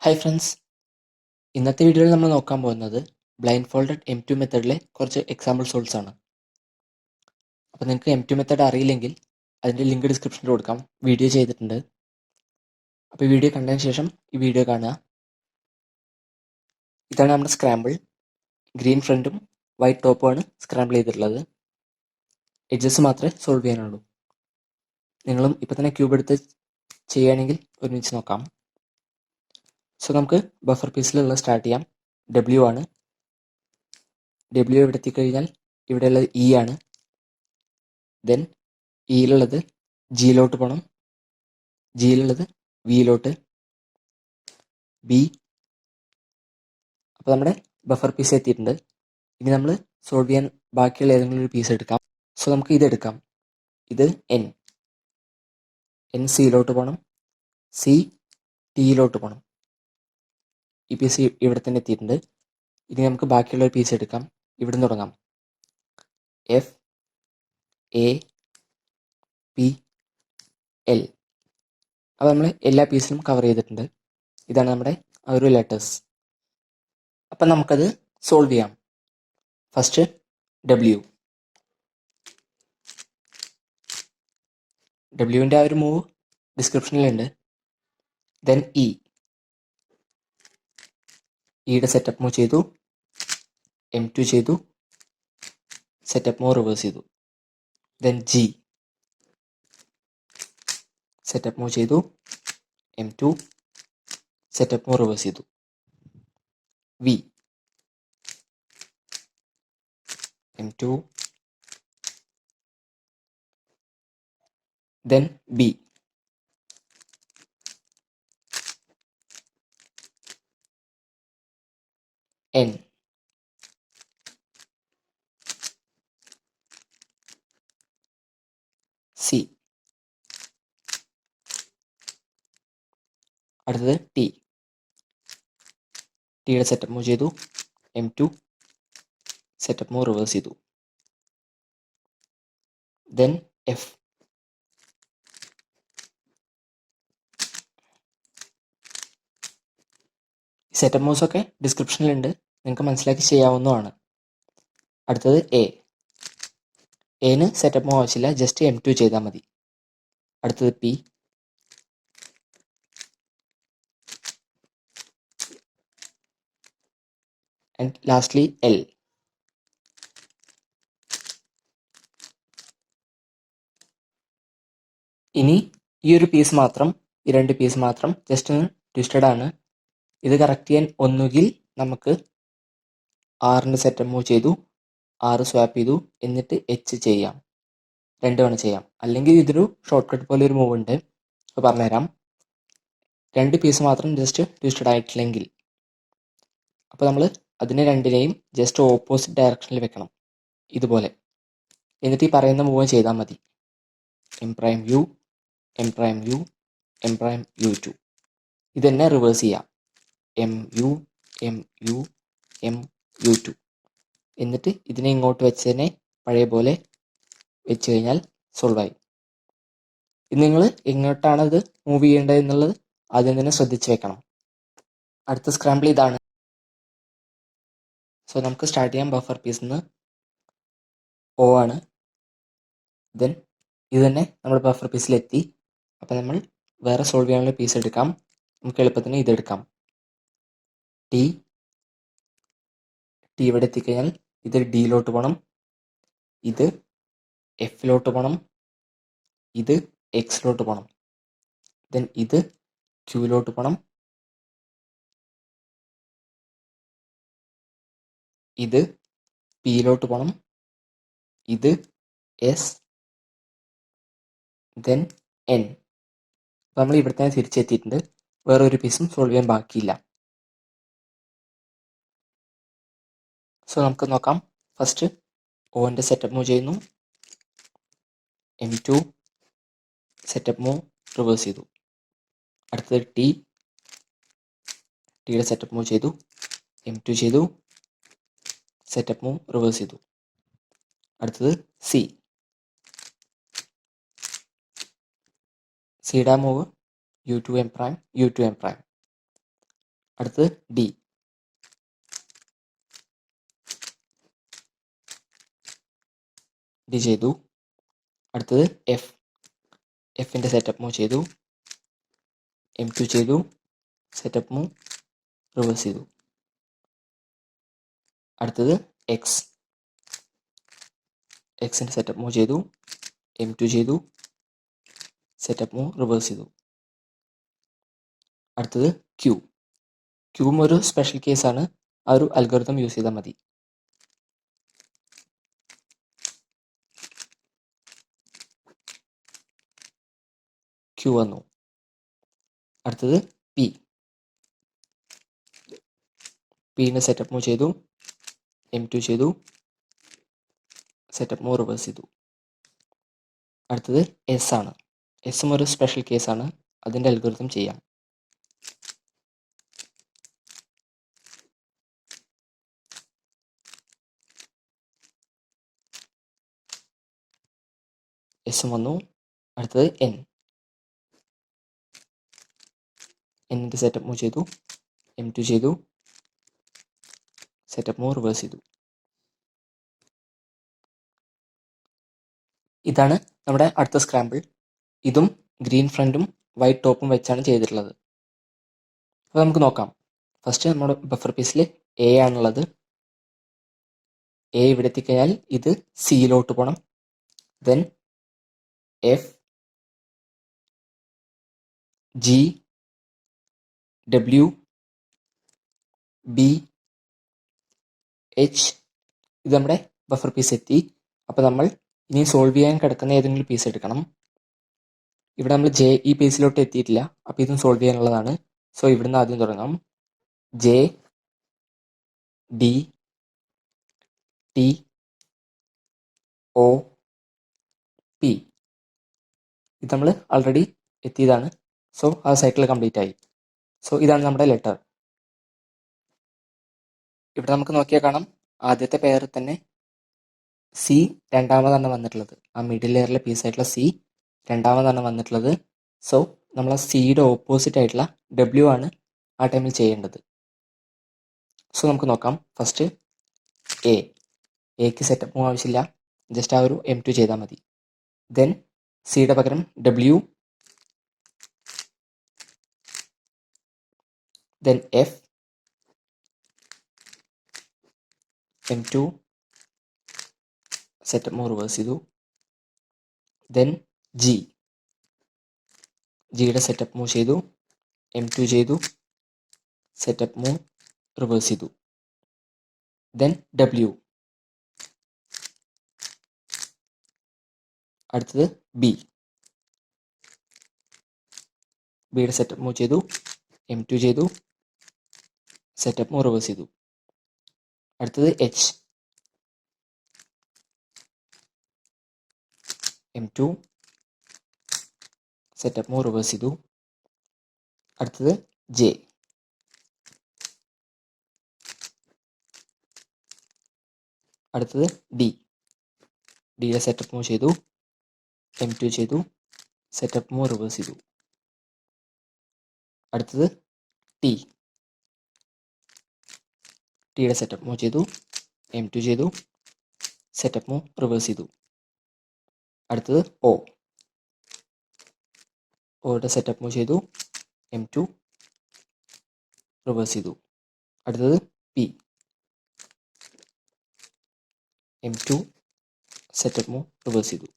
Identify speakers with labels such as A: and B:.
A: Hi friends, ഇന്നത്തെ വീഡിയോയിൽ നമ്മൾ നോക്കാൻ പോകുന്നത് ബ്ലൈൻഡ് ഫോൾഡഡ് M2 മെത്തേഡിലെ കുറച്ച് എക്സാമ്പിൾ സോൾവ്സ് ആണ്. അപ്പോൾ നിങ്ങൾക്ക് M2 മെത്തേഡ് അറിയില്ലെങ്കിൽ അതിൻ്റെ ലിങ്ക് ഡിസ്ക്രിപ്ഷനിൽ കൊടുക്കാം. വീഡിയോ ചെയ്തിട്ടുണ്ട്. അപ്പോൾ ഈ വീഡിയോ കണ്ടതിന് ശേഷം ഈ വീഡിയോ കാണുക. ഇതാണ് നമ്മുടെ സ്ക്രാമ്പിൾ. ഗ്രീൻ ഫ്രണ്ടും വൈറ്റ് ടോപ്പുമാണ് സ്ക്രാമ്പിൾ ചെയ്തിട്ടുള്ളത്. എഡ്ജസ് മാത്രമേ സോൾവ് ചെയ്യാനുള്ളൂ. നിങ്ങളും ഇപ്പോൾ തന്നെ ക്യൂബ് എടുത്ത് ചെയ്യുകയാണെങ്കിൽ ഒരുമിച്ച് നോക്കാം. സോ നമുക്ക് ബഫർ പീസിലുള്ള സ്റ്റാർട്ട് ചെയ്യാം. W ആണ്. W ഇവിടെ എത്തിക്കഴിഞ്ഞാൽ ഇവിടെയുള്ളത് E ആണ്. ദെൻ ഇയിലുള്ളത് ജിയിലോട്ട് പോകണം. ജിയിലുള്ളത് വിയിലോട്ട്, ബി. അപ്പോൾ നമ്മുടെ ബഫർ പീസ് എത്തിയിട്ടുണ്ട്. ഇനി നമ്മൾ സോൾവ് ചെയ്യാൻ ബാക്കിയുള്ള ഏതെങ്കിലും ഒരു പീസ് എടുക്കാം. സോ നമുക്ക് ഇതെടുക്കാം. ഇത് എൻ സിയിലോട്ട് പോകണം, സി ടിയിലോട്ട് പോകണം. ഈ പീസ് ഇവിടെ തന്നെ എത്തിയിട്ടുണ്ട്. ഇനി നമുക്ക് ബാക്കിയുള്ള ഒരു പീസ് എടുക്കാം. ഇവിടെ നിന്ന് തുടങ്ങാം. F A P L. അപ്പോൾ നമ്മൾ എല്ലാ പീസിലും കവർ ചെയ്തിട്ടുണ്ട്. ഇതാണ് നമ്മുടെ ആ ഒരു ലെറ്റേഴ്സ്. അപ്പം നമുക്കത് സോൾവ് ചെയ്യാം. ഫസ്റ്റ് ഡബ്ല്യുവിൻ്റെ ആ ഒരു മൂവ് ഡിസ്ക്രിപ്ഷനിലുണ്ട്. ദെൻ ഇയുടെ സെറ്റപ്പ് മൂവ് ചെയ്തു, M2 ചെയ്തു, സെറ്റപ്പ് മൂവ് റിവേഴ്സ് ചെയ്തു. ദെൻ ജി സെറ്റപ്പ് മൂവ് ചെയ്തു, M2 സെറ്റപ്പ് മൂവ് റിവേഴ്സ് ചെയ്തു. V M2 then B N C. അടുത്തത് ടിയുടെ സെറ്റപ്പ് മൂവ് ചെയ്തു, M2 സെറ്റപ്പ് മൂവ് റിവേഴ്സ് ചെയ്തു. ദെൻ എഫ് സെറ്റപ്പ് മൂവ്സ് ഒക്കെ ഡിസ്ക്രിപ്ഷനിലുണ്ട്, നിങ്ങൾക്ക് മനസ്സിലാക്കി ചെയ്യാവുന്നതാണ്. അടുത്തത് എന് സെറ്റപ്പ് മൂവ് ആവശ്യമില്ല, ജസ്റ്റ് M2 ചെയ്താൽ മതി. അടുത്തത് പി ആൻഡ് ലാസ്റ്റ്ലി എൽ. ഇനി ഈ ഒരു പീസ് മാത്രം, ഈ രണ്ട് പീസ് മാത്രം ജസ്റ്റ് ഒന്ന് ട്വിസ്റ്റഡ് ആണ്. ഇത് കറക്റ്റ് ചെയ്യാൻ ഒന്നുകിൽ നമുക്ക് ആറിൻ്റെ സെറ്റപ്പ് മൂവ് ചെയ്തു, 6 സ്വാപ്പ് ചെയ്തു, എന്നിട്ട് എച്ച് ചെയ്യാം. രണ്ടുമാണ് ചെയ്യാം. അല്ലെങ്കിൽ ഇതൊരു ഷോർട്ട് കട്ട് പോലെ ഒരു മൂവ് ഉണ്ട്, അപ്പോൾ പറഞ്ഞുതരാം. രണ്ട് പീസ് മാത്രം ജസ്റ്റ് ട്വിസ്റ്റഡ് ആയിട്ടില്ലെങ്കിൽ അപ്പോൾ നമ്മൾ അതിനെ രണ്ടിനെയും ജസ്റ്റ് ഓപ്പോസിറ്റ് ഡയറക്ഷനിൽ വെക്കണം, ഇതുപോലെ. എന്നിട്ട് ഈ പറയുന്ന മൂവ് ചെയ്താൽ മതി. M prime U, M prime U, M prime U2. ഇത് തന്നെ റിവേഴ്സ് ചെയ്യാം. M U, M U, M U2. എന്നിട്ട് ഇതിനെ ഇങ്ങോട്ട് വെച്ചതിനെ പഴയ പോലെ വെച്ച് കഴിഞ്ഞാൽ സോൾവായി. ഇത് നിങ്ങൾ എങ്ങോട്ടാണ് ഇത് മൂവ് ചെയ്യേണ്ടത് എന്നുള്ളത് ആദ്യം തന്നെ ശ്രദ്ധിച്ച് വെക്കണം. അടുത്ത സ്ക്രാമ്പിൾ ഇതാണ്. സോ നമുക്ക് സ്റ്റാർട്ട് ചെയ്യാം. ബഫർ പീസിൽ നിന്ന് O ആണ്. ദെൻ ഇത് തന്നെ നമ്മൾ ബഫർ പീസിലെത്തി. അപ്പോൾ നമ്മൾ വേറെ സോൾവ് ചെയ്യാനുള്ള പീസ് എടുക്കാം. നമുക്ക് എളുപ്പത്തിന് ഇതെടുക്കാം. ടി ഇവിടെ എത്തിക്കഴിഞ്ഞാൽ ഇത് ഡിയിലോട്ട് പോകണം, ഇത് എഫിലോട്ട് പോകണം, ഇത് എക്സിലോട്ട് പോകണം. ദെൻ ഇത് ക്യൂയിലോട്ട് പോകണം, ഇത് പിയിലോട്ട് പോകണം, ഇത് എസ്, ദെൻ എൻ. അപ്പോൾ നമ്മൾ ഇവിടെ തന്നെ തിരിച്ചെത്തിയിട്ടുണ്ട്. വേറെ ഒരു പീസും സോൾവ് ചെയ്യാൻ ബാക്കിയില്ല. സോ നമുക്ക് നോക്കാം. ഫസ്റ്റ് ഓൻ്റെ സെറ്റപ്പ് മൂവ് ചെയ്യുന്നു, M2 സെറ്റപ്പ് മൂവ് റിവേഴ്സ് ചെയ്തു. അടുത്തത് ടിയുടെ സെറ്റപ്പ് മൂവ് ചെയ്തു, M2 ചെയ്തു, സെറ്റപ്പ് മൂവ് റിവേഴ്സ് ചെയ്തു. അടുത്തത് സിയുടെ move U2 M prime, U2 M prime. അടുത്തത് ഡി ചെയ്തു. അടുത്തത് എഫിൻ്റെ സെറ്റപ്പ് മൂവ് ചെയ്തു. M2 ചെയ്തു. സെറ്റപ്പ് മൂവ് റിവേഴ്സ് ചെയ്തു. അടുത്തത് എക്സിൻ്റെ സെറ്റപ്പ് മൂവ് ചെയ്തു. M2 ചെയ്തു. സെറ്റപ്പ് മൂവ് റിവേഴ്സ് ചെയ്തു. അടുത്തത് ക്യൂവും ഒരു സ്പെഷ്യൽ കേസാണ്. ആ ഒരു അൽഗോരിതം യൂസ് ചെയ്താൽ മതി. ക്യൂ വന്നു. അടുത്തത് പിൻ്റെ സെറ്റപ്പ് മൂവ് ചെയ്തു. M2 ചെയ്തു. സെറ്റപ്പ് മൂവ് റിവേഴ്സ് ചെയ്തു. അടുത്തത് എസ് ആണ്. എസും ഒരു സ്പെഷ്യൽ കേസാണ്. അതിൻ്റെ അൽഗോരിതം ചെയ്യാം. എസും വന്നു. അടുത്തത് എന്നിൻ്റെ സെറ്റപ്പ് മൂവ് ചെയ്തു. M2 ചെയ്തു. സെറ്റപ്പ് മൂവ് റിവേഴ്സ് ചെയ്തു. ഇതാണ് നമ്മുടെ അടുത്ത സ്ക്രാമ്പിൾ. ഇതും ഗ്രീൻ ഫ്രണ്ടും വൈറ്റ് ടോപ്പും വെച്ചാണ് ചെയ്തിട്ടുള്ളത്. അപ്പോൾ നമുക്ക് നോക്കാം. ഫസ്റ്റ് നമ്മുടെ ബഫർ പീസിൽ എ ആണുള്ളത്. എ ഇവിടെ എത്തിക്കഴിഞ്ഞാൽ ഇത് സിയിലോട്ട് പോകണം. Then F, G, W, B, H. ഇത് നമ്മുടെ ബഫർ പീസ് എത്തി. അപ്പോൾ നമ്മൾ ഇനി സോൾവ് ചെയ്യാൻ കിടക്കുന്ന ഏതെങ്കിലും പീസ് എടുക്കണം. ഇവിടെ നമ്മൾ ജെ ഈ പീസിലോട്ട് എത്തിയിട്ടില്ല. അപ്പോൾ ഇതും സോൾവ് ചെയ്യാനുള്ളതാണ്. സോ ഇവിടുന്ന് ആദ്യം തുടങ്ങാം. J, D, T, O, P. ഇത് നമ്മൾ ആൾറെഡി എത്തിയതാണ്. സോ ആ സൈക്കിൾ കംപ്ലീറ്റ് ആയി. സോ ഇതാണ് നമ്മുടെ ലെറ്റർ. ഇവിടെ നമുക്ക് നോക്കിയാൽ കാണാം, ആദ്യത്തെ പെയർ തന്നെ സി രണ്ടാമതാണ് വന്നിട്ടുള്ളത്. ആ മിഡിൽ ലെയറിലെ പീസായിട്ടുള്ള സി രണ്ടാമതാണ് വന്നിട്ടുള്ളത്. സോ നമ്മൾ ആ സിയുടെ ഓപ്പോസിറ്റ് ആയിട്ടുള്ള ഡബ്ല്യു ആണ് ആ ടൈമിൽ ചെയ്യേണ്ടത്. സോ നമുക്ക് നോക്കാം. ഫസ്റ്റ് എക്ക് സെറ്റപ്പും ആവശ്യമില്ല. ജസ്റ്റ് ആ ഒരു M2 ചെയ്താൽ മതി. ദെൻ സിയുടെ പകരം W, then F, M2 setup move reverse ചെയ്തു. ദെൻ ജിയുടെ സെറ്റപ്പ് മൂവ് ചെയ്തു. M2 ചെയ്തു. സെറ്റപ്പ് മൂവ് റിവേഴ്സ് ചെയ്തു. Then W. അടുത്തത് ബിയുടെ സെറ്റപ്പ് മൂവ് ചെയ്തു. M2 ചെയ്തു. സെറ്റപ്പ് മൂവ് റിവേഴ്സ് ചെയ്തു. അടുത്തത് M2 സെറ്റപ്പ് മൂവ് റിവേഴ്സ് ചെയ്തു. അടുത്തത് ജെ. അടുത്തത് ഡിയുടെ സെറ്റപ്പ് മൂവ് ചെയ്തു. M2 ചെയ്തു. സെറ്റപ്പ് മൂവ് റിവേഴ്സ് ചെയ്തു. അടുത്തത് ടിയുടെ സെറ്റപ്പ് മൂവ് ചെയ്തു. M2 ചെയ്തു. സെറ്റപ്പ് മൂവ് റിവേഴ്സ് ചെയ്തു. അടുത്തത് ഒയുടെ സെറ്റപ്പ് മൂവ് ചെയ്തു. M2 റിവേഴ്സ് ചെയ്തു. അടുത്തത് M2 സെറ്റപ്പ് മൂവ് റിവേഴ്സ് ചെയ്തു.